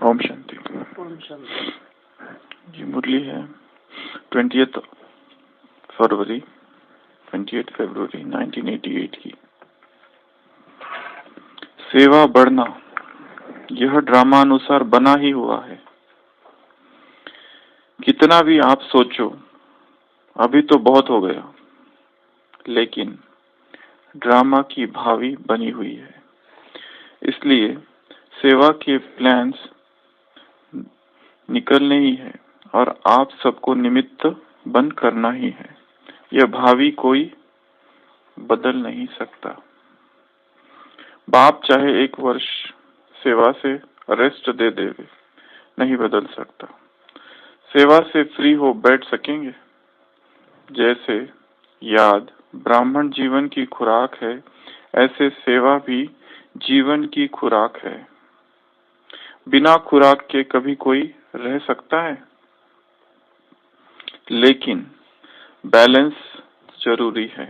ओम शांति। ओम शांति। ये मुरली है 28 फरवरी 1988 की। सेवा बढ़ना यह ड्रामा अनुसार बना ही हुआ है। कितना भी आप सोचो अभी तो बहुत हो गया, लेकिन ड्रामा की भावी बनी हुई है। इसलिए सेवा के प्लान्स निकलने ही है और आप सबको निमित्त बन करना ही है। यह भावी कोई बदल नहीं सकता। बाप चाहे 1 वर्ष सेवा से रेस्ट दे देवे, नहीं बदल सकता। सेवा से फ्री हो बैठ सकेंगे। जैसे याद ब्राह्मण जीवन की खुराक है, ऐसे सेवा भी जीवन की खुराक है। बिना खुराक के कभी कोई रह सकता है? लेकिन बैलेंस जरूरी है।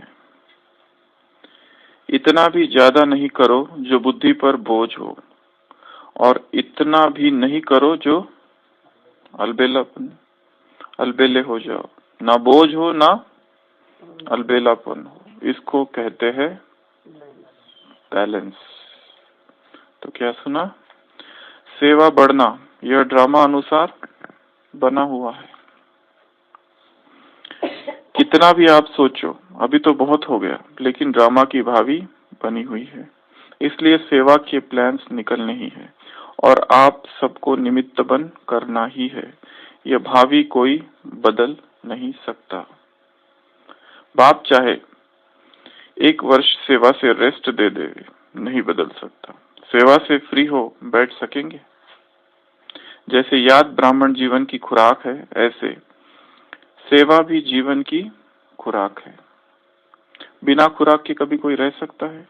इतना भी ज्यादा नहीं करो जो बुद्धि पर बोझ हो, और इतना भी नहीं करो जो अलबेले हो जाओ। ना बोझ हो ना अलबेलापन हो। इसको कहते हैं बैलेंस। तो क्या सुना? सेवा बढ़ना यह ड्रामा अनुसार बना हुआ है। कितना भी आप सोचो अभी तो बहुत हो गया, लेकिन ड्रामा की भावी बनी हुई है। इसलिए सेवा के प्लान्स निकलने ही है और आप सबको निमित्त बन करना ही है। यह भावी कोई बदल नहीं सकता। बाप चाहे 1 वर्ष सेवा से रेस्ट दे दे, नहीं बदल सकता। सेवा से फ्री हो बैठ सकेंगे। जैसे याद ब्राह्मण जीवन की खुराक है, ऐसे सेवा भी जीवन की खुराक है। बिना खुराक के कभी कोई रह सकता है?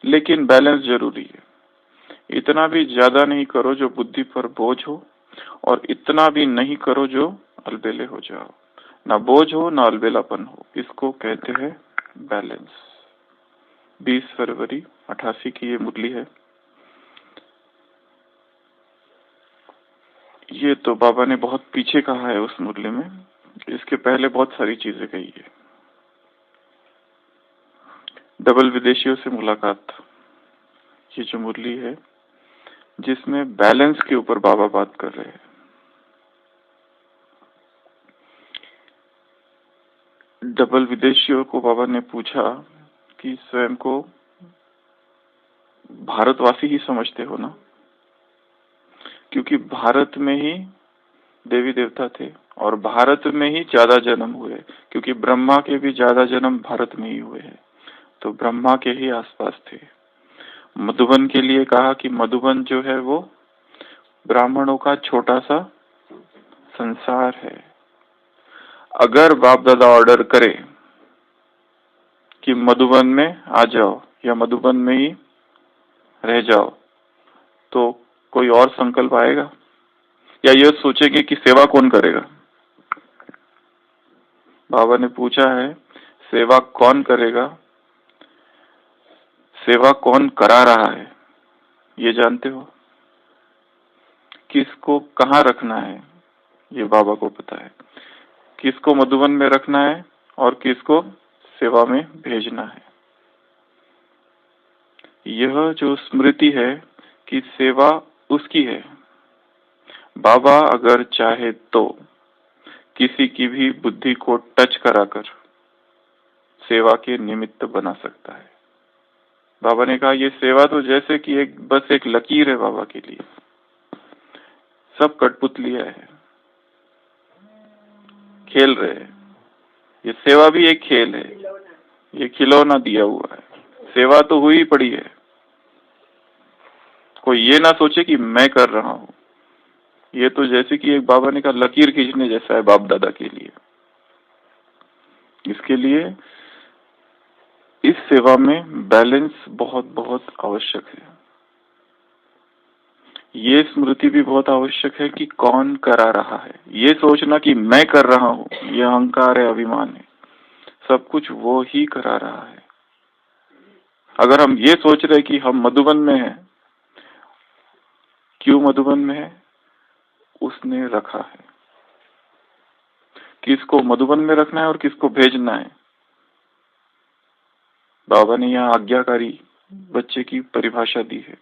लेकिन बैलेंस जरूरी है। इतना भी ज्यादा नहीं करो जो बुद्धि पर बोझ हो, और इतना भी नहीं करो जो अलबेले हो जाओ। ना बोझ हो ना अलबेलापन हो। इसको कहते हैं बैलेंस। 20 फरवरी 88 की ये मुरली है। ये तो बाबा ने बहुत पीछे कहा है उस मुरली में। इसके पहले बहुत सारी चीजें कही है। डबल विदेशियों से मुलाकात, ये जो मुरली है जिसमें बैलेंस के ऊपर बाबा बात कर रहे हैं। डबल विदेशियों को बाबा ने पूछा कि स्वयं को भारतवासी ही समझते हो ना? क्योंकि भारत में ही देवी देवता थे और भारत में ही ज्यादा जन्म हुए, क्योंकि ब्रह्मा के भी ज्यादा जन्म भारत में ही हुए हैं, तो ब्रह्मा के ही आसपास थे। मधुबन के लिए कहा कि मधुबन जो है वो ब्राह्मणों का छोटा सा संसार है। अगर बाप दादा ऑर्डर करे कि मधुबन में आ जाओ या मधुबन में ही रह जाओ, तो कोई और संकल्प आएगा? या ये सोचेंगे कि सेवा कौन करेगा? बाबा ने पूछा है, सेवा कौन करेगा? सेवा कौन करा रहा है ये जानते हो? किसको कहाँ रखना है ये बाबा को पता है। किसको मधुबन में रखना है और किसको सेवा में भेजना है। यह जो स्मृति है कि सेवा उसकी है। बाबा अगर चाहे तो किसी की भी बुद्धि को टच कराकर सेवा के निमित्त बना सकता है। बाबा ने कहा ये सेवा तो जैसे कि बस एक लकीर है बाबा के लिए। सब कठपुतलियां है, खेल रहे हैं। ये सेवा भी एक खेल है, ये खिलौना दिया हुआ है। सेवा तो हुई पड़ी है। कोई ये ना सोचे कि मैं कर रहा हूं। ये तो जैसे कि एक बाबा ने कहा लकीर खींचने जैसा है बाप दादा के लिए। इसके लिए इस सेवा में बैलेंस बहुत बहुत आवश्यक है। ये स्मृति भी बहुत आवश्यक है कि कौन करा रहा है। ये सोचना कि मैं कर रहा हूँ, ये अहंकार है, अभिमान है। सब कुछ वो ही करा रहा है। अगर हम ये सोच रहे कि हम मधुबन में हैं, क्यों मधुबन में है, उसने रखा है। किसको मधुबन में रखना है और किसको भेजना है, बाबा ने यहाँ आज्ञाकारी बच्चे की परिभाषा दी है।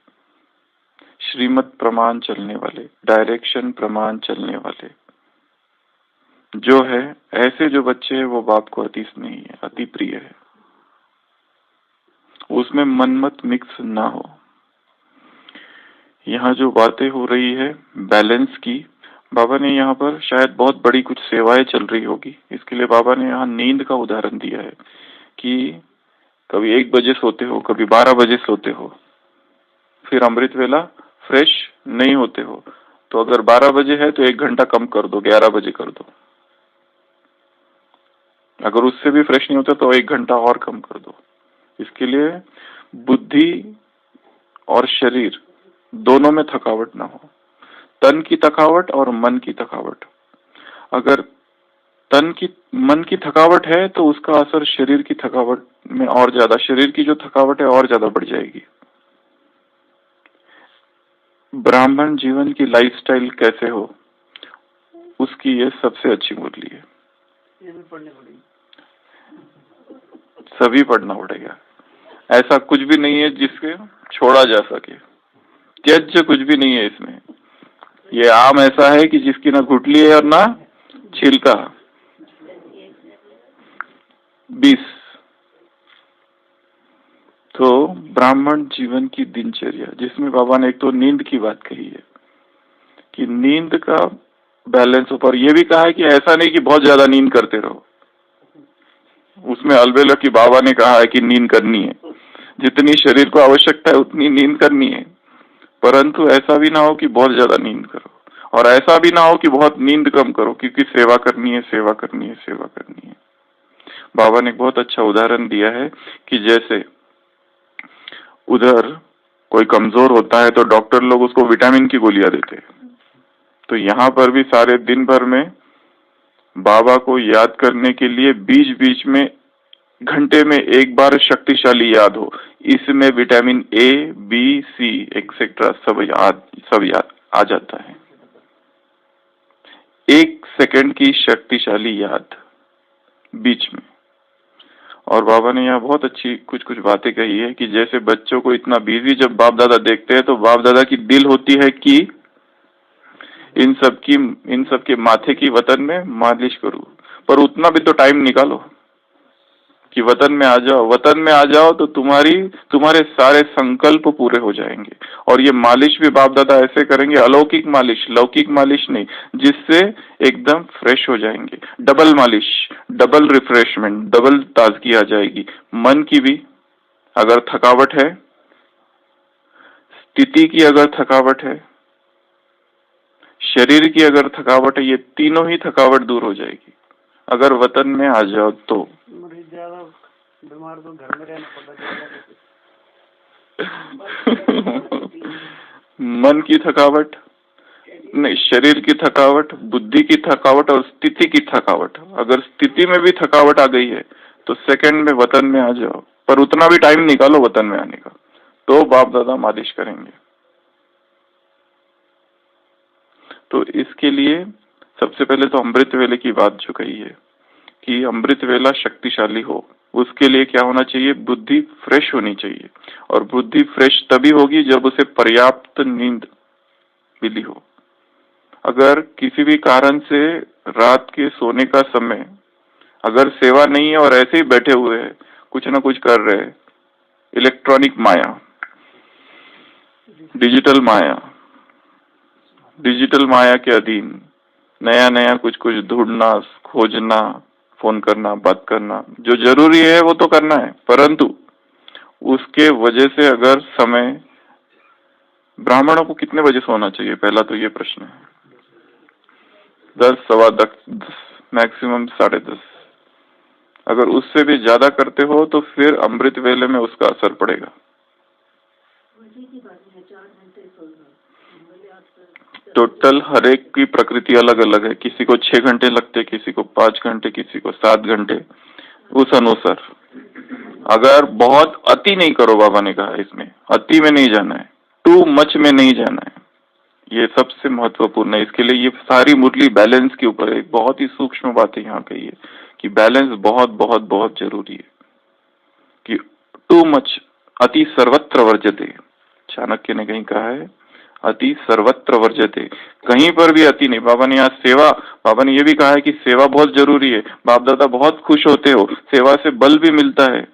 श्रीमत प्रमाण चलने वाले, डायरेक्शन प्रमाण चलने वाले जो है, ऐसे जो बच्चे हैं वो बाप को अति स्नेही है, अति प्रिय है। उसमें मनमत मिक्स ना हो। यहाँ जो बातें हो रही है बैलेंस की, बाबा ने यहाँ पर शायद बहुत बड़ी कुछ सेवाएं चल रही होगी, इसके लिए बाबा ने यहाँ नींद का उदाहरण दिया है कि कभी 1 बजे सोते हो, कभी 12 बजे सोते हो, फिर अमृत वेला फ्रेश नहीं होते हो, तो अगर 12 बजे है तो 1 घंटा कम कर दो, 11 बजे कर दो। अगर उससे भी फ्रेश नहीं होता तो 1 घंटा और कम कर दो। इसके लिए बुद्धि और शरीर दोनों में थकावट ना हो, तन की थकावट और मन की थकावट। अगर मन की थकावट है तो उसका असर शरीर की थकावट में और ज्यादा, शरीर की जो थकावट है और ज्यादा बढ़ जाएगी। ब्राह्मण जीवन की लाइफस्टाइल कैसे हो, उसकी ये सबसे अच्छी मुरली है। ये भी पढ़नी पड़ेगी, सभी पढ़ना पड़ेगा। ऐसा कुछ भी नहीं है जिसके छोड़ा जा सके, त्यज्य कुछ भी नहीं है इसमें। ये आम ऐसा है कि जिसकी ना गुठली है और ना छिलका। 20 तो ब्राह्मण जीवन की दिनचर्या, जिसमें बाबा ने एक तो नींद की बात कही है कि नींद का बैलेंस ऊपर, ये भी कहा है कि ऐसा नहीं कि बहुत ज्यादा नींद करते रहो। उसमें अलबेला की बाबा ने कहा है कि नींद करनी है, जितनी शरीर को आवश्यकता है उतनी नींद करनी है, परंतु ऐसा भी ना हो कि बहुत ज्यादा नींद करो और ऐसा भी ना हो कि बहुत नींद कम करो, क्योंकि सेवा करनी है, सेवा करनी है, सेवा करनी है। बाबा ने एक बहुत अच्छा उदाहरण दिया है कि जैसे उधर कोई कमजोर होता है तो डॉक्टर लोग उसको विटामिन की गोलियां देते हैं, तो यहाँ पर भी सारे दिन भर में बाबा को याद करने के लिए बीच बीच में घंटे में एक बार शक्तिशाली याद हो, इसमें vitamin A, B, C etcetera सब याद आ जाता है। 1 सेकंड की शक्तिशाली याद बीच में। और बाबा ने यहाँ बहुत अच्छी कुछ बातें कही है कि जैसे बच्चों को इतना बिजी जब बाप दादा देखते हैं तो बाप दादा की दिल होती है कि इन सब के माथे की वतन में मालिश करूं, पर उतना भी तो टाइम निकालो कि वतन में आ जाओ। वतन में आ जाओ तो तुम्हारे सारे संकल्प पूरे हो जाएंगे। और ये मालिश भी बाप दादा ऐसे करेंगे, अलौकिक मालिश, लौकिक मालिश नहीं, जिससे एकदम फ्रेश हो जाएंगे। डबल मालिश, डबल रिफ्रेशमेंट, डबल ताजगी आ जाएगी। मन की भी अगर थकावट है, स्थिति की अगर थकावट है, शरीर की अगर थकावट है, ये तीनों ही थकावट दूर हो जाएगी अगर वतन में आ जाओ तो। ज्यादा बीमार तो घर में रहना पड़ता मन की थकावट नहीं, शरीर की थकावट, बुद्धि की थकावट और स्थिति की थकावट। अगर स्थिति में भी थकावट आ गई है तो सेकंड में वतन में आ जाओ, पर उतना भी टाइम निकालो वतन में आने का, तो बाप दादा मालिश करेंगे। तो इसके लिए सबसे पहले तो अमृत वेले की बात जो कही है कि अमृत वेला शक्तिशाली हो, उसके लिए क्या होना चाहिए, बुद्धि फ्रेश होनी चाहिए। और बुद्धि फ्रेश तभी होगी जब उसे पर्याप्त नींद मिली हो। अगर किसी भी कारण से रात के सोने का समय अगर सेवा नहीं है और ऐसे ही बैठे हुए हैं, कुछ ना कुछ कर रहे हैं, इलेक्ट्रॉनिक माया, डिजिटल माया के अधीन नया कुछ ढूंढना, खोजना, फोन करना, बात करना, जो जरूरी है वो तो करना है, परंतु उसके वजह से अगर समय, ब्राह्मणों को कितने बजे सोना चाहिए, पहला तो ये प्रश्न है। 10, सवा 10, मैक्सिमम 10:30। अगर उससे भी ज्यादा करते हो तो फिर अमृत वेले में उसका असर पड़ेगा। टोटल हर एक की प्रकृति अलग अलग है, किसी को 6 घंटे लगते, किसी को 5 घंटे, किसी को 7 घंटे, उस अनुसार। अगर बहुत अति नहीं करो, बाबा ने कहा इसमें अति में नहीं जाना है, टू मच में नहीं जाना है। ये सबसे महत्वपूर्ण है। इसके लिए ये सारी मुरली बैलेंस के ऊपर है। एक बहुत ही सूक्ष्म बात है यहाँ कही है कि बैलेंस बहुत बहुत बहुत जरूरी है, कि टू मच अति सर्वत्र वर्जते। चाणक्य ने कहीं कहा है अति सर्वत्र वर्जते, कहीं पर भी अति नहीं। बाबा ने यहाँ सेवा, बाबा ने ये भी कहा है कि सेवा बहुत जरूरी है। बाप दादा बहुत खुश होते हो, सेवा से बल भी मिलता है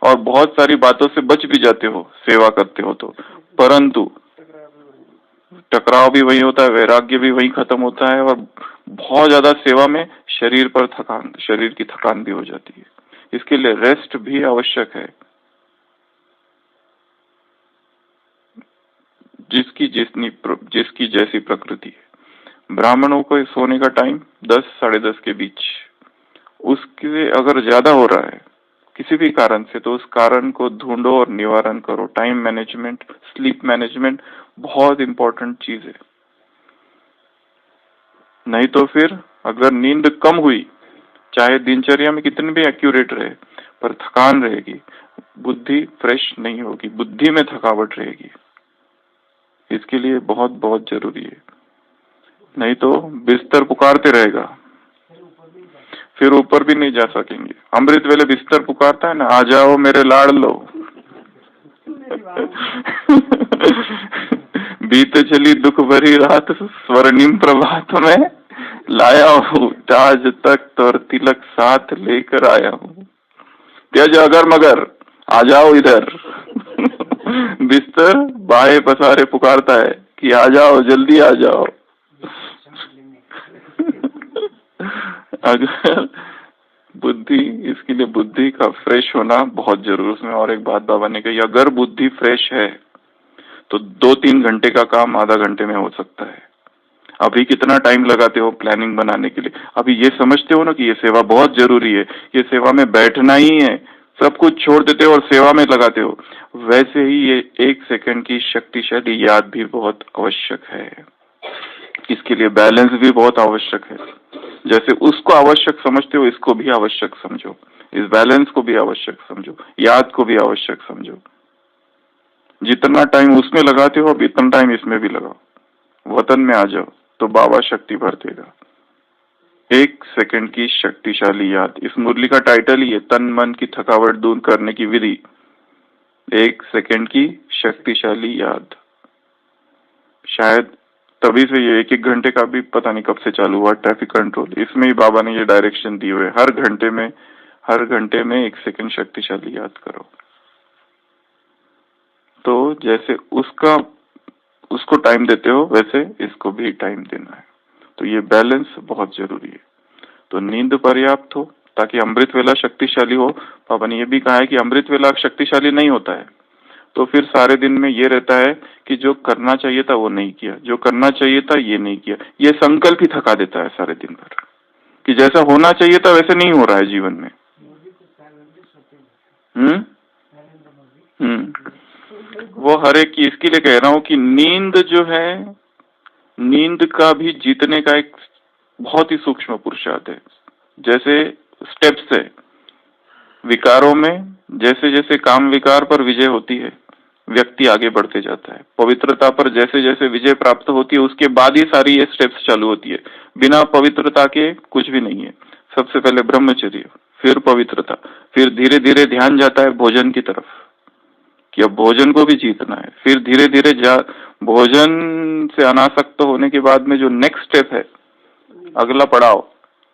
और बहुत सारी बातों से बच भी जाते हो सेवा करते हो तो, परंतु टकराव भी वही होता है, वैराग्य भी वही खत्म होता है, और बहुत ज्यादा सेवा में शरीर पर थकान, शरीर की थकान भी हो जाती है। इसके लिए रेस्ट भी आवश्यक है। जिसकी जैसी प्रकृति है। ब्राह्मणों को सोने का टाइम 10 साढ़े 10 के बीच, उसके अगर ज्यादा हो रहा है किसी भी कारण से तो उस कारण को ढूंढो और निवारण करो। टाइम मैनेजमेंट, स्लीप मैनेजमेंट बहुत इंपॉर्टेंट चीज है। नहीं तो फिर अगर नींद कम हुई, चाहे दिनचर्या में कितने भी एक्यूरेट रहे, पर थकान रहेगी, बुद्धि फ्रेश नहीं होगी, बुद्धि में थकावट रहेगी। इसके लिए बहुत बहुत जरूरी है, नहीं तो बिस्तर पुकारते रहेगा, फिर ऊपर भी नहीं जा सकेंगे। अमृत वेले बिस्तर पुकारता है ना, आ जाओ मेरे लाड़ लो। बीत चली दुख भरी रात, स्वर्णिम प्रभात में लाया हूँ, ताज तख्त और तिलक साथ लेकर आया हूँ। त्यज अगर मगर, आ जाओ इधर। बिस्तर बाहे पसारे पुकारता है कि आ जाओ, जल्दी आ जाओ। अगर बुद्धि, इसके लिए बुद्धि का फ्रेश होना बहुत जरूरी। उसमें और एक बात बाबा ने कही, अगर बुद्धि फ्रेश है तो 2-3 घंटे का काम आधा घंटे में हो सकता है। अभी कितना टाइम लगाते हो प्लानिंग बनाने के लिए? अभी ये समझते हो ना कि ये सेवा बहुत जरूरी है, ये सेवा में बैठना ही है, सब कुछ छोड़ देते हो और सेवा में लगाते हो। वैसे ही ये 1 सेकंड की शक्तिशाली याद भी बहुत आवश्यक है। इसके लिए बैलेंस भी बहुत आवश्यक है। जैसे उसको आवश्यक समझते हो, इसको भी आवश्यक समझो, इस बैलेंस को भी आवश्यक समझो, याद को भी आवश्यक समझो। जितना टाइम उसमें लगाते हो, अब इतना टाइम इसमें भी लगाओ। वतन में आ जाओ तो बाबा शक्ति भर देगा। 1 सेकंड की शक्तिशाली याद, इस मुरली का टाइटल ही है, तन मन की थकावट दूर करने की विधि। 1 सेकंड की शक्तिशाली याद। शायद तभी से ये 1-1 घंटे का भी पता नहीं कब से चालू हुआ ट्रैफिक कंट्रोल। इसमें ही बाबा ने ये डायरेक्शन दिए हुए, हर घंटे में 1 सेकंड शक्तिशाली याद करो। तो जैसे उसको टाइम देते हो, वैसे इसको भी टाइम देना है। तो ये बैलेंस बहुत जरूरी है। तो नींद पर्याप्त हो ताकि अमृत वेला शक्तिशाली हो। बाबा ने ये भी कहा है कि अमृत वेला शक्तिशाली नहीं होता है तो फिर सारे दिन में ये रहता है कि जो करना चाहिए था वो नहीं किया, जो करना चाहिए था ये नहीं किया। ये संकल्प ही थका देता है सारे दिन भर, कि जैसा होना चाहिए था वैसे नहीं हो रहा है जीवन में। वो हर एक की, इसके लिए कह रहा हूँ कि नींद जो है, नींद का भी जीतने का एक बहुत ही सूक्ष्म पुरुषार्थ है। जैसे स्टेप्स है विकारों में, जैसे जैसे काम विकार पर विजय होती है व्यक्ति आगे बढ़ते जाता है। पवित्रता पर जैसे जैसे विजय प्राप्त होती है उसके बाद ही सारी ये स्टेप्स चालू होती है। बिना पवित्रता के कुछ भी नहीं है। सबसे पहले ब्रह्मचर्य, फिर पवित्रता, फिर धीरे धीरे ध्यान जाता है भोजन की तरफ कि अब भोजन को भी जीतना है। फिर धीरे धीरे भोजन से अनासक्त होने के बाद में जो नेक्स्ट स्टेप है, अगला पड़ाव,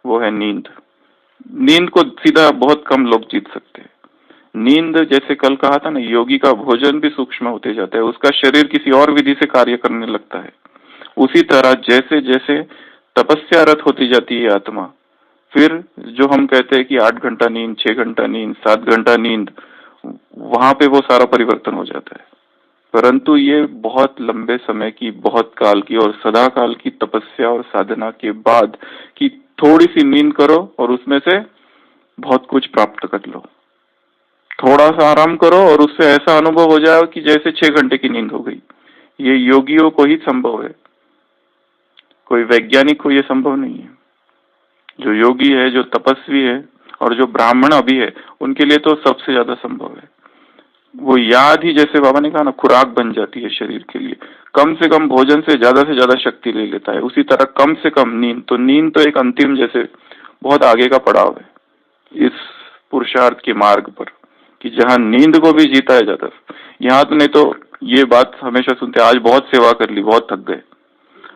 वो है नींद। नींद को सीधा बहुत कम लोग जीत सकते हैं। नींद, जैसे कल कहा था ना, योगी का भोजन भी सूक्ष्म होते जाता है, उसका शरीर किसी और विधि से कार्य करने लगता है। उसी तरह जैसे जैसे तपस्यारत होती जाती है आत्मा, फिर जो हम कहते हैं कि 8 घंटा नींद, 6 घंटा नींद, 7 घंटा नींद, वहां पे वो सारा परिवर्तन हो जाता है। परंतु ये बहुत लंबे समय की, बहुत काल की और सदा काल की तपस्या और साधना के बाद कि थोड़ी सी नींद करो और उसमें से बहुत कुछ प्राप्त कर लो। थोड़ा सा आराम करो और उससे ऐसा अनुभव हो जाए कि जैसे 6 घंटे की नींद हो गई। ये योगियों को ही संभव है, कोई वैज्ञानिक को ये संभव नहीं है। जो योगी है, जो तपस्वी है और जो ब्राह्मण अभी है, उनके लिए तो सबसे ज्यादा संभव है। वो याद ही, जैसे बाबा ने कहा ना, खुराक बन जाती है शरीर के लिए। कम से कम भोजन से ज्यादा शक्ति ले लेता है। उसी तरह कम से कम नींद, तो नींद तो एक अंतिम, जैसे बहुत आगे का पड़ाव है इस पुरुषार्थ के मार्ग पर, कि जहाँ नींद को भी जीता है ज्यादा। यहाँ तो नहीं तो ये बात हमेशा सुनते, आज बहुत सेवा कर ली, बहुत थक गए।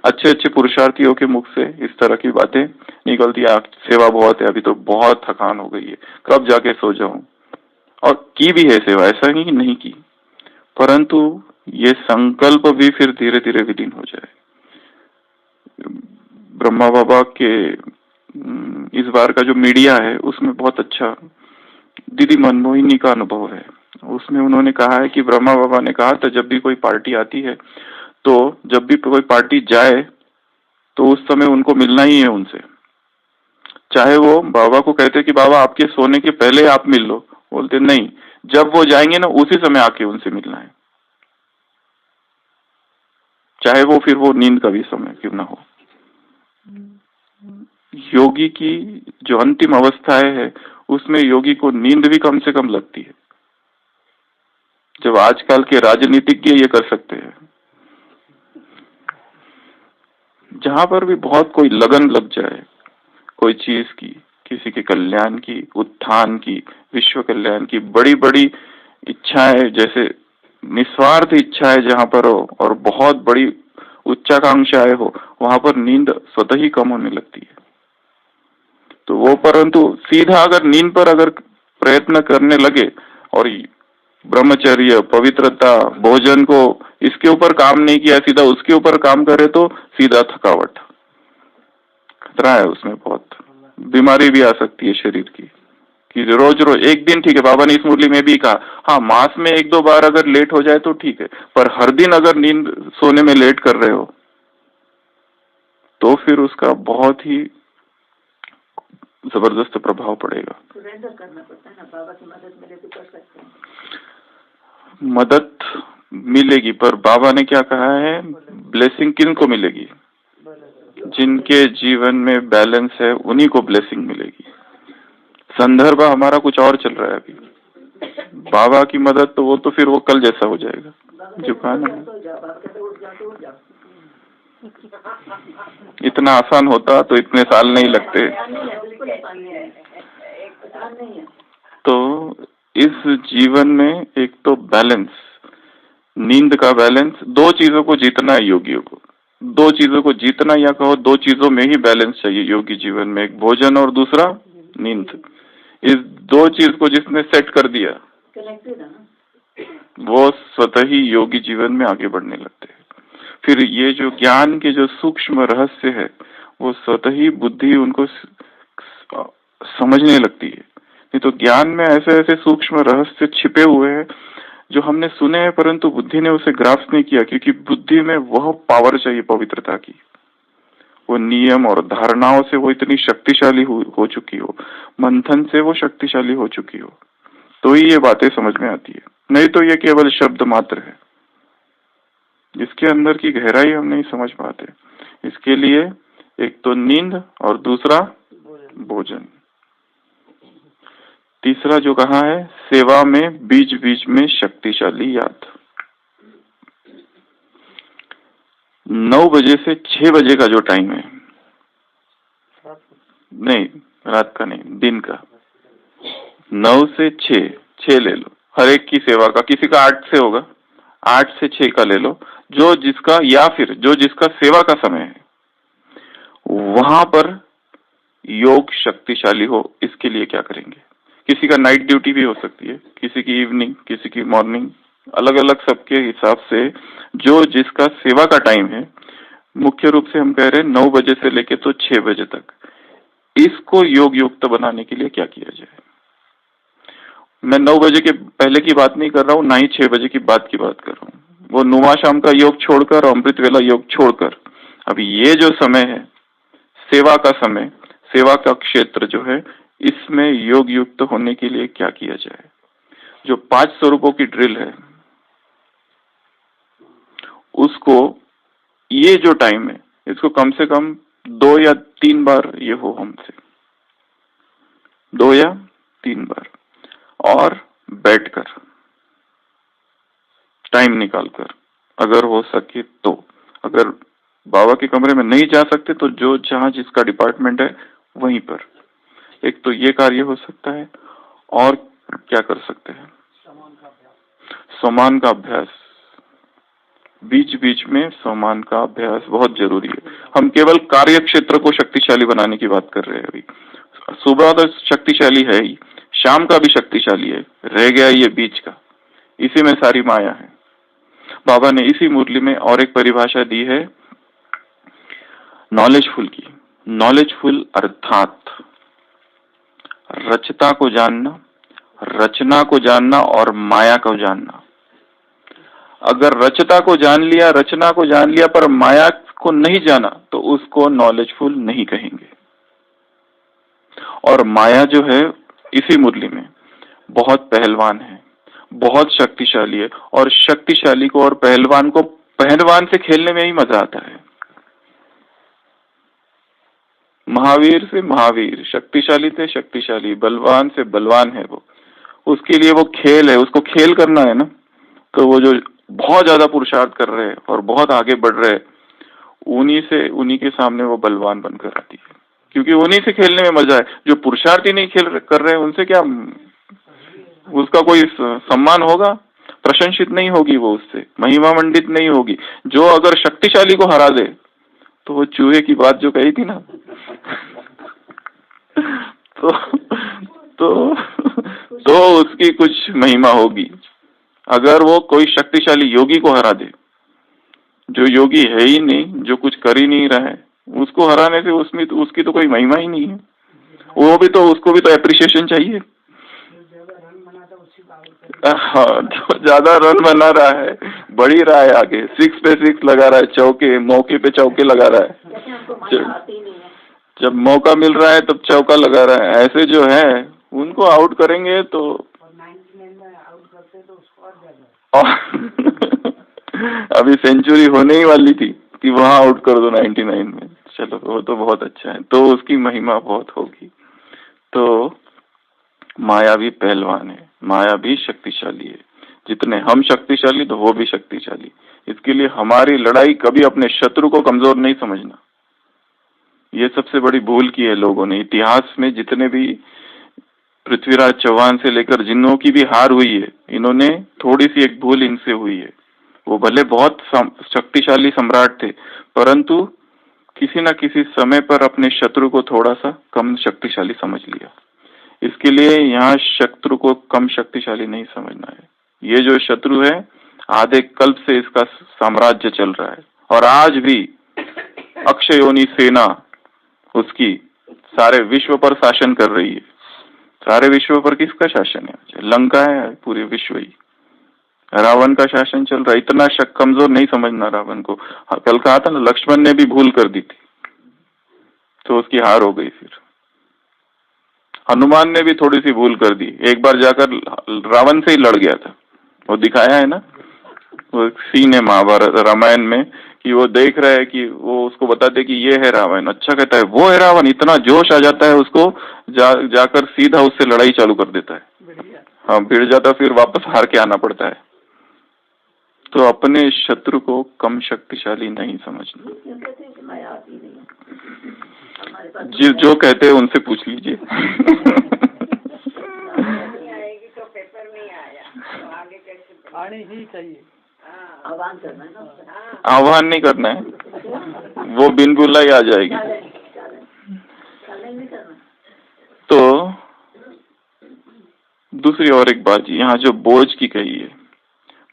अच्छे अच्छे पुरुषार्थियों के मुख से इस तरह की बातें निकलती है, सेवा बहुत है, अभी तो बहुत थकान हो गई है, कब जाके सो जाऊं। और की भी है सेवा, ऐसा नहीं की, परंतु ये संकल्प भी फिर धीरे धीरे विलीन हो जाए। ब्रह्मा बाबा के इस बार का जो मीडिया है उसमें बहुत अच्छा दीदी मनमोहिनी का अनुभव है। उसमें उन्होंने कहा है कि ब्रह्मा बाबा ने कहा था, जब भी कोई पार्टी आती है, तो जब भी कोई पार्टी जाए तो उस समय उनको मिलना ही है उनसे। चाहे वो बाबा को कहते कि बाबा आपके सोने के पहले आप मिल लो, बोलते नहीं, जब वो जाएंगे ना उसी समय आके उनसे मिलना है, चाहे वो फिर वो नींद का भी समय क्यों ना हो। योगी की जो अंतिम अवस्थाएं है उसमें योगी को नींद भी कम से कम लगती है, जब आजकल के राजनीतिज्ञ ये कर सकते हैं। जहां पर भी बहुत कोई लगन लग जाए कोई चीज की, किसी के कल्याण की, उत्थान की, विश्व कल्याण की, बड़ी बड़ी इच्छाएं, जैसे निस्वार्थ इच्छाएं जहां पर हो और बहुत बड़ी उच्चाकांक्षाएं हो, वहां पर नींद स्वतः ही कम होने लगती है। तो वो, परंतु सीधा अगर नींद पर अगर प्रयत्न करने लगे और ब्रह्मचर्य, पवित्रता, भोजन को इसके ऊपर काम नहीं किया, सीधा उसके ऊपर काम करे, तो सीधा थकावट, खतरा है उसमें, बहुत बीमारी भी आ सकती है शरीर की। कि रोज रोज एक दिन ठीक है, बाबा ने इस मुरली में भी कहा, हाँ मास में एक दो बार अगर लेट हो जाए तो ठीक है, पर हर दिन अगर नींद सोने में लेट कर रहे हो तो फिर उसका बहुत ही जबरदस्त प्रभाव पड़ेगा। करना पड़ता है ना, बाबा की मदद मिले तो कर सकते हैं। मदद मिलेगी, पर बाबा ने क्या कहा है, ब्लेसिंग किन को मिलेगी? जिनके जीवन में बैलेंस है उन्हीं को ब्लेसिंग मिलेगी। संदर्भ हमारा कुछ और चल रहा है अभी। बाबा की मदद तो वो तो फिर वो कल जैसा हो जाएगा, जो कहा ना, इतना आसान होता तो इतने साल नहीं लगते। तो इस जीवन में एक तो बैलेंस, नींद का बैलेंस, दो चीजों को जीतना है योगियों को। दो चीजों को जीतना, या कहो दो चीजों में ही बैलेंस चाहिए योगी जीवन में, एक भोजन और दूसरा नींद। इस दो चीज को जिसने सेट कर दिया वो स्वतः ही योगी जीवन में आगे बढ़ने लगते हैं। फिर ये जो ज्ञान के जो सूक्ष्म रहस्य है वो स्वतः ही बुद्धि उनको समझने लगती है। नहीं तो ज्ञान में ऐसे ऐसे सूक्ष्म रहस्य छिपे हुए हैं जो हमने सुने हैं, परंतु बुद्धि ने उसे ग्रास्प नहीं किया, क्योंकि बुद्धि में वह पावर चाहिए पवित्रता की, वो नियम और धारणाओं से वो इतनी शक्तिशाली हो चुकी हो, मंथन से वो शक्तिशाली हो चुकी हो, तो ही ये बातें समझ में आती है। नहीं तो ये केवल शब्द मात्र है, जिसके अंदर की गहराई हम नहीं समझ पाते। इसके लिए एक तो नींद और दूसरा भोजन। तीसरा जो कहा है, सेवा में बीच बीच में शक्तिशाली याद। 9 बजे से 6 बजे का जो टाइम है, नहीं रात का नहीं, दिन का, 9 से 6 ले लो, हर एक की सेवा का, किसी का 8 से होगा, 8 से 6 का ले लो, जो जिसका, या फिर जो जिसका सेवा का समय है वहां पर योग शक्तिशाली हो। इसके लिए क्या करेंगे, किसी का नाइट ड्यूटी भी हो सकती है, किसी की इवनिंग, किसी की मॉर्निंग, अलग अलग सबके हिसाब से जो जिसका सेवा का टाइम है, मुख्य रूप से हम कह रहे हैं 9 बजे से लेके तो 6 बजे तक, इसको योग युक्त बनाने के लिए क्या किया जाए। मैं 9 बजे के पहले की बात नहीं कर रहा हूँ, ना ही 6 बजे की बात कर रहा हूँ। वो नुमा शाम का योग छोड़कर, अमृत वेला योग छोड़कर, अभी ये जो समय है सेवा का समय, सेवा का क्षेत्र जो है, इसमें योग युक्त होने के लिए क्या किया जाए। जो 5 स्वरूपों की ड्रिल है उसको, ये जो टाइम है इसको कम से कम 2 या 3 बार ये हो हमसे, 2 या 3 बार, और बैठकर टाइम निकालकर, अगर हो सके तो। अगर बाबा के कमरे में नहीं जा सकते तो जो जहाँ जिसका डिपार्टमेंट है वहीं पर एक तो ये कार्य हो सकता है। और क्या कर सकते हैं? समान का अभ्यास, बीच बीच में समान का अभ्यास बहुत जरूरी है। हम केवल कार्य क्षेत्र को शक्तिशाली बनाने की बात कर रहे हैं अभी। सुबह तो शक्तिशाली है ही, शाम का भी शक्तिशाली है, रह गया ये बीच का, इसी में सारी माया है। बाबा ने इसी मुरली में और एक परिभाषा दी है नॉलेजफुल की। नॉलेजफुल अर्थात रचता को जानना, रचना को जानना और माया को जानना। अगर रचता को जान लिया, रचना को जान लिया पर माया को नहीं जाना तो उसको नॉलेजफुल नहीं कहेंगे। और माया जो है इसी मुरली में बहुत पहलवान है, बहुत शक्तिशाली है। और शक्तिशाली को और पहलवान को पहलवान से खेलने में ही मजा आता है। महावीर से महावीर, शक्तिशाली से शक्तिशाली, बलवान से बलवान है वो। उसके लिए वो खेल है, उसको खेल करना है ना। तो वो जो बहुत ज्यादा पुरुषार्थ कर रहे हैं और बहुत आगे बढ़ रहे हैं, उन्हीं के सामने वो बलवान बनकर आती है, क्योंकि उन्हीं से खेलने में मजा है। जो पुरुषार्थ ही नहीं खेल कर रहे हैं उनसे क्या उसका कोई सम्मान होगा? प्रशंसित नहीं होगी वो, उससे महिमा मंडित नहीं होगी। जो अगर शक्तिशाली को हरा दे तो वो चूहे की बात जो कही थी ना तो उसकी कुछ महिमा होगी। अगर वो कोई शक्तिशाली योगी को हरा दे, जो योगी है ही नहीं, जो कुछ कर ही नहीं रहा है, उसको हराने से उसमें तो उसकी तो कोई महिमा ही नहीं है। वो भी तो, उसको भी तो एप्रिसिएशन चाहिए। हाँ, जो ज्यादा रन बना रहा है, बढ़ी रहा है आगे, 6 पे 6 लगा रहा है, चौके मौके पे चौके लगा रहा है, जब मौका मिल रहा है तब चौका लगा रहा है। ऐसे जो है उनको आउट करेंगे तो अभी सेंचुरी होने ही वाली थी कि वहां आउट कर दो 99 में। चलो वो तो बहुत अच्छा है, तो उसकी महिमा बहुत होगी। तो माया भी पहलवान है, माया भी शक्तिशाली है। जितने हम शक्तिशाली तो वो भी शक्तिशाली। इसके लिए हमारी लड़ाई कभी अपने शत्रु को कमजोर नहीं समझना। ये सबसे बड़ी भूल की है लोगों ने। इतिहास में जितने भी पृथ्वीराज चौहान से लेकर जिन्हों की भी हार हुई है, इन्होंने थोड़ी सी एक भूल इनसे हुई है। वो भले बहुत शक्तिशाली सम्राट थे, परंतु किसी न किसी समय पर अपने शत्रु को थोड़ा सा कम शक्तिशाली समझ लिया। इसके लिए यहाँ शत्रु को कम शक्तिशाली नहीं समझना है। ये जो शत्रु है आधे कल्प से इसका साम्राज्य चल रहा है, और आज भी अक्षयोनी सेना उसकी सारे विश्व पर शासन कर रही है। सारे विश्व पर किसका शासन है? लंका है, पूरे विश्व ही। रावण का शासन चल रहा है। इतना कमजोर नहीं समझना रावण को। कल कहा था ना, लक्ष्मण ने भी भूल कर दी थी तो उसकी हार हो गई। फिर हनुमान ने भी थोड़ी सी भूल कर दी, एक बार जाकर रावण से ही लड़ गया था। वो दिखाया है ना, वो सीन है महाभारत रामायण में कि वो देख रहा है कि वो उसको बताते कि ये है रावण। अच्छा कहता है वो है रावण, इतना जोश आ जाता है उसको, जाकर सीधा उससे लड़ाई चालू कर देता है। हाँ, भिड़ जाता, फिर वापस हार के आना पड़ता है। तो अपने शत्रु को कम शक्तिशाली नहीं समझना। जो कहते हैं उनसे पूछ लीजिए। आनी ही चाहिए, आह्वान करना है ना। आह्वान नहीं करना है, वो बिन बुला ही आ जाएगी। तो दूसरी और एक बात, यहाँ जो बोझ की कही है,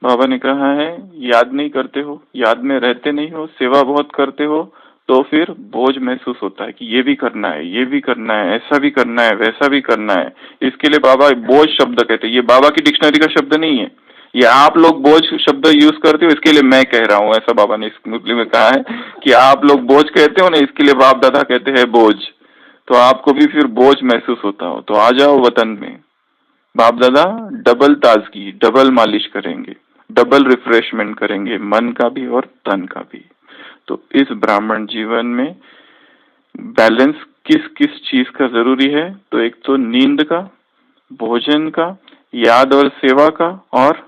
बाबा ने कहा है याद नहीं करते हो, याद में रहते नहीं हो, सेवा बहुत करते हो, तो फिर बोझ महसूस होता है कि ये भी करना है, ये भी करना है, ऐसा भी करना है, वैसा भी करना है। इसके लिए बाबा बोझ शब्द कहते हैं। ये बाबा की डिक्शनरी का शब्द नहीं है, ये आप लोग बोझ शब्द यूज करते हो, इसके लिए मैं कह रहा हूँ। ऐसा बाबा ने इस मुरली में कहा है कि आप लोग बोझ कहते हो ना, इसके लिए बाप दादा कहते हैं बोझ। तो आपको भी फिर बोझ महसूस होता हो तो आ जाओ वतन में। बाप दादा डबल ताजगी, डबल मालिश करेंगे, डबल रिफ्रेशमेंट करेंगे, मन का भी और तन का भी। तो इस ब्राह्मण जीवन में बैलेंस किस किस चीज का जरूरी है? तो एक तो नींद का, भोजन का, याद और सेवा का, और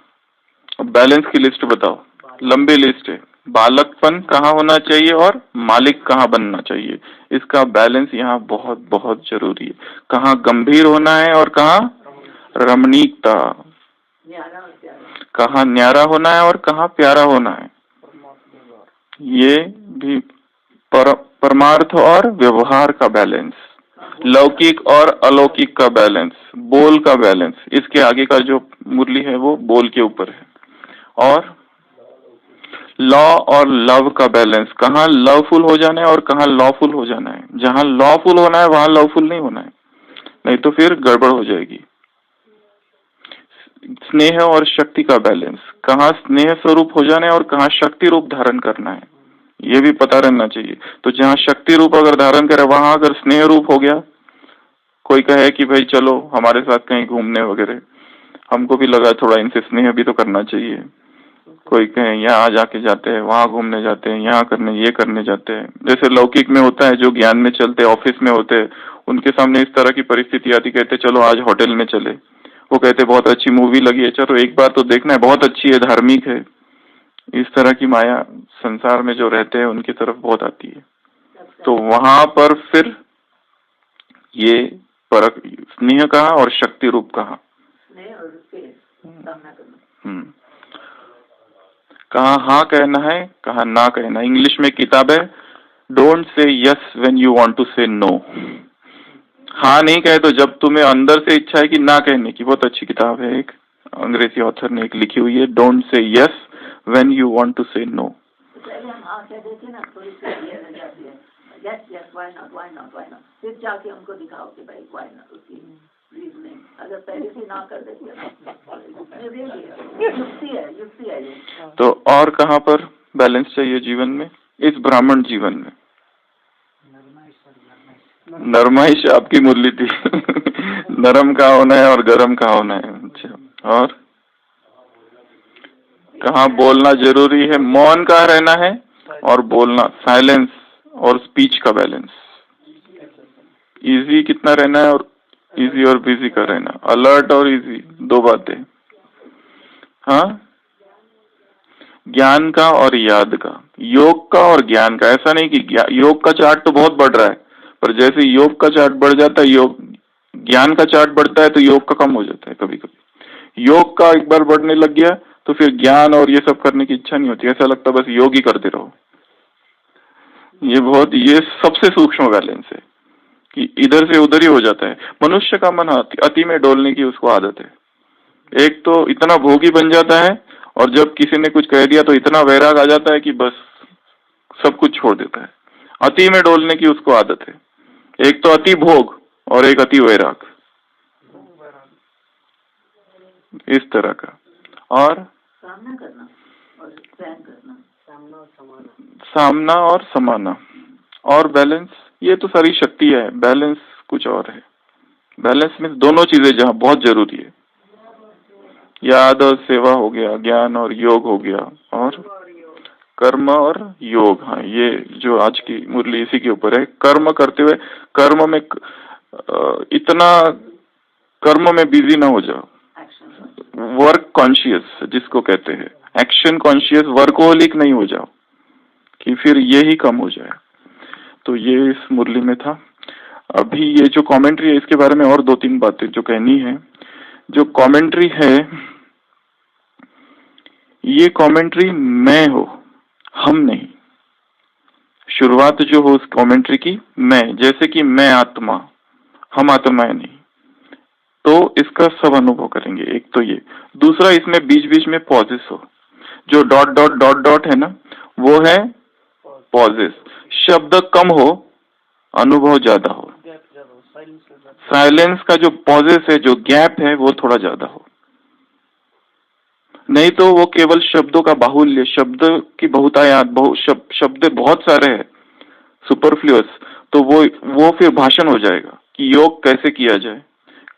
बैलेंस की लिस्ट बताओ, लंबी लिस्ट है। बालकपन कहाँ होना चाहिए और मालिक कहाँ बनना चाहिए, इसका बैलेंस यहाँ बहुत बहुत जरूरी है। कहाँ गंभीर होना है और कहाँ रमणीकता, कहाँ न्यारा होना है और कहाँ प्यारा होना है। ये भी परमार्थ और व्यवहार का बैलेंस, लौकिक और अलौकिक का बैलेंस, बोल का बैलेंस। इसके आगे का जो मुरली है वो बोल के ऊपर है। और लॉ और लव का बैलेंस, कहाँ लवफुल हो जाना है और कहाँ लॉफुल हो जाना है। जहाँ लॉफुल होना है वहां लवफुल नहीं होना है, नहीं तो फिर गड़बड़ हो जाएगी। स्नेह और शक्ति का बैलेंस, कहाँ स्नेह स्वरूप हो जाना है और कहाँ शक्ति रूप धारण करना है, ये भी पता रहना चाहिए। तो जहाँ शक्ति रूप अगर धारण करे वहां अगर स्नेह रूप हो गया, कोई कहे कि भाई चलो हमारे साथ कहीं घूमने वगैरह, हमको भी लगा थोड़ा इनसे स्नेह भी तो करना चाहिए। कोई कहे यहाँ जाके जाते हैं, वहां घूमने जाते हैं, यहाँ करने ये करने जाते हैं। जैसे लौकिक में होता है, जो ज्ञान में चलते ऑफिस में होते हैं, उनके सामने इस तरह की परिस्थिति आती, कहते चलो आज होटल में चले। वो कहते बहुत अच्छी मूवी लगी है, चलो एक बार तो देखना है, बहुत अच्छी है, धार्मिक है। इस तरह की माया संसार में जो रहते हैं उनकी तरफ बहुत आती है। तो वहां पर फिर ये परख, स्नेह कहाँ और शक्ति रूप कहाँ, कहाँ हाँ कहना है कहाँ ना कहना। इंग्लिश में किताब है don't say yes when you want to say no. हाँ नहीं कहे तो जब तुम्हें अंदर से इच्छा है कि ना कहने की। बहुत अच्छी किताब है, एक अंग्रेजी ऑथर ने एक लिखी हुई है, don't say yes when you want to say no. पहले हम हाँ कह देते ना, थोड़ी सी ये रह जाती है, यस यस व्हाई नॉट, फिर जाके हमको दिखाओ कि भाई व्हाई नॉट, उसकी रीजनिंग अगर पहले से ना कर देती है ना, युक्ति है ये। तो और कहाँ पर बैलेंस चाहिए जीवन में, इस ब्राह्मण जीवन में? नरमाइश आपकी मुरली थी नरम कहाँ होना है और गरम कहाँ होना है। अच्छा, और कहाँ बोलना जरूरी है, मौन कहाँ रहना है और बोलना, साइलेंस और स्पीच का बैलेंस। इजी कितना रहना है और इजी और बिजी का रहना, अलर्ट और इजी, दो बातें। हाँ, ज्ञान का और याद का, योग का और ज्ञान का। ऐसा नहीं कि योग का चार्ट तो बहुत बढ़ रहा है, पर जैसे योग का चार्ट बढ़ जाता है, योग ज्ञान का चार्ट बढ़ता है तो योग का कम हो जाता है। कभी कभी योग का एक बार बढ़ने लग गया तो फिर ज्ञान और ये सब करने की इच्छा नहीं होती, ऐसा लगता बस योग ही करते रहो। ये सबसे सूक्ष्म बैलेंस है कि इधर से उधर ही हो जाता है। मनुष्य का मन अति में डोलने की उसको आदत है। एक तो इतना भोगी बन जाता है और जब किसी ने कुछ कह दिया तो इतना वैराग आ जाता है कि बस सब कुछ छोड़ देता है। अति में डोलने की उसको आदत है। एक तो अति भोग और एक अति वैराग, इस तरह का। और सामना करना और सहन करना, सामना और समाना और बैलेंस, ये तो सारी शक्ति है। बैलेंस कुछ और है। बैलेंस में दोनों चीजें जहाँ बहुत जरूरी है, याद और सेवा हो गया, ज्ञान और योग हो गया, और कर्म और योग। हाँ, ये जो आज की मुरली इसी के ऊपर है। कर्म करते हुए कर्म में इतना कर्म में बिजी ना हो जाओ, वर्क कॉन्शियस जिसको कहते हैं, एक्शन कॉन्शियस, वर्कोहोलिक नहीं हो जाओ कि फिर ये ही कम हो जाए। तो ये इस मुरली में था। अभी ये जो कमेंट्री है इसके बारे में और दो तीन बातें जो कहनी है। जो कमेंट्री है, ये कमेंट्री मैं हो, हम नहीं। शुरुआत जो हो उस कमेंट्री की मैं, जैसे कि मैं आत्मा, हम आत्माएं नहीं। तो इसका सब अनुभव करेंगे। एक तो ये, दूसरा इसमें बीच बीच में पॉजेस हो। जो डॉट डॉट डॉट डॉट है ना, वो है पॉजेस। शब्द कम हो, अनुभव ज्यादा हो। साइलेंस का जो पॉजेस है, जो गैप है, वो थोड़ा ज्यादा हो। नहीं तो वो केवल शब्दों का बाहुल्य, शब्द की बहुतायात, शब्द बहुत सारे हैं, सुपरफ्लुअस, तो वो फिर भाषण हो जाएगा कि योग कैसे किया जाए,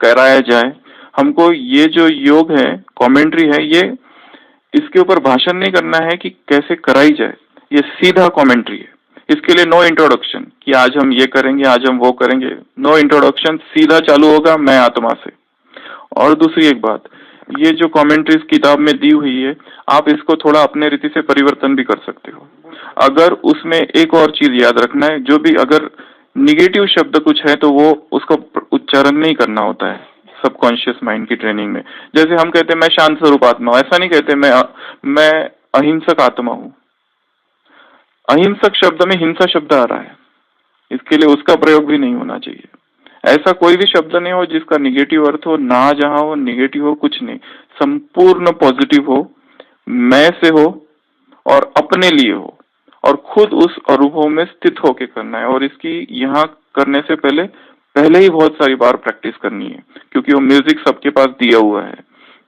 कराया जाए। हमको ये जो योग है, कमेंट्री है, ये इसके ऊपर भाषण नहीं करना है कि कैसे कराई जाए, ये सीधा कमेंट्री है। इसके लिए नो इंट्रोडक्शन कि आज हम ये करेंगे, आज हम वो करेंगे, नो इंट्रोडक्शन, सीधा चालू होगा मैं आत्मा से। और दूसरी एक बात, ये जो कमेंट्री इस किताब में दी हुई है, आप इसको थोड़ा अपने रीति से परिवर्तन भी कर सकते हो। अगर उसमें एक और चीज याद रखना है, जो भी अगर निगेटिव शब्द कुछ है तो वो उसका उच्चारण नहीं करना होता है सबकॉन्शियस माइंड की ट्रेनिंग में। जैसे हम कहते हैं मैं शांत स्वरूप आत्मा हूं, ऐसा नहीं कहते मैं अहिंसक आत्मा हूं। अहिंसक शब्द में हिंसा शब्द आ रहा है, इसके लिए उसका प्रयोग भी नहीं होना चाहिए। ऐसा कोई भी शब्द नहीं हो जिसका निगेटिव अर्थ हो, ना जहां हो निगेटिव हो, कुछ नहीं, संपूर्ण पॉजिटिव हो, मैं से हो और अपने लिए हो और खुद उस अनुभव में स्थित होके करना है। और इसकी यहाँ करने से पहले ही बहुत सारी बार प्रैक्टिस करनी है, क्योंकि वो म्यूजिक सबके पास दिया हुआ है।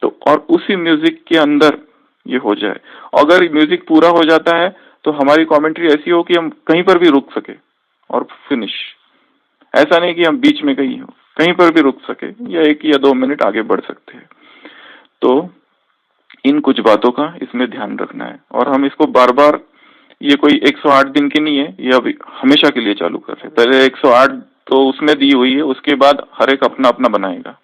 तो और उसी म्यूजिक के अंदर ये हो जाए। अगर म्यूजिक पूरा हो जाता है तो हमारी कमेंट्री ऐसी हो कि हम कहीं पर भी रुक सके और फिनिश। ऐसा नहीं कि हम बीच में कहीं हो, कहीं पर भी रुक सके या 1 या 2 मिनट आगे बढ़ सकते हैं। तो इन कुछ बातों का इसमें ध्यान रखना है और हम इसको बार बार, ये कोई 108 दिन की नहीं है, ये अभी हमेशा के लिए चालू कर रहे हैं। पहले 108 तो उसमें दी हुई है, उसके बाद हर एक अपना अपना बनाएगा।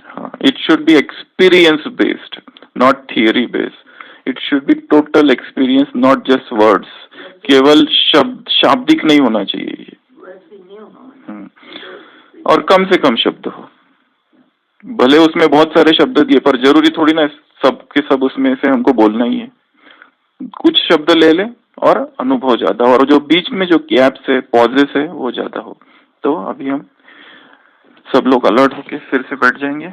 हाँ, it should be experience based, not theory based. It should be total experience, not just words. केवल शाब्दिक नहीं होना चाहिए ये। और कम से कम शब्द हो, भले उसमें बहुत सारे शब्द दिए पर जरूरी थोड़ी ना सब के सब उसमें से हमको बोलना ही है। कुछ शब्द ले ले और अनुभव ज्यादा, और जो बीच में जो गैप्स है, पॉजेस है, वो ज्यादा हो। तो अभी हम सब लोग अलर्ट होके फिर से बैठ जाएंगे।